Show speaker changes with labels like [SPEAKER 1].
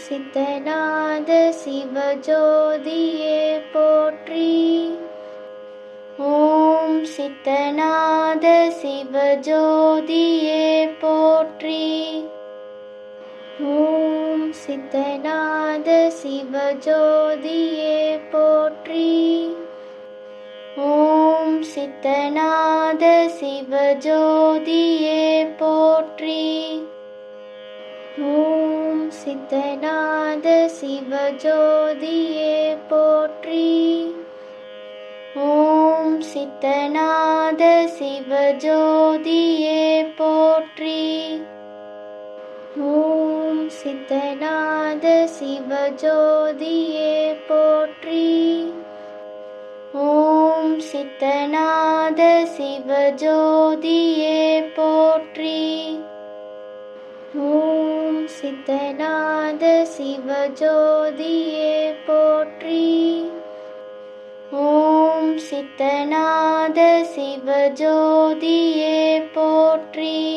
[SPEAKER 1] சித்தநாத சிவஜோதியே போற்றி. ஓம் சித்தநாத சிவஜோதியே போற்றி. ஓம் சித்தநாத சிவஜோதியே போற்றி. ஓம் சித்தநாத சிவஜோதியே போற்றி. ஓம் சித்தநாத சிவஜோதியே போற்றி. ஓம் சித்தநாத சிவஜோதியே போற்றி. ஓம் சித்தநாத சிவஜோதியே போற்றி. ஓம் சித்தநாத சிவஜோதியே போற்றி. ஓம் சித்தநாத சிவஜோதியே போற்றி. ஓம் சித்தநாத சிவஜோதியே போற்றி.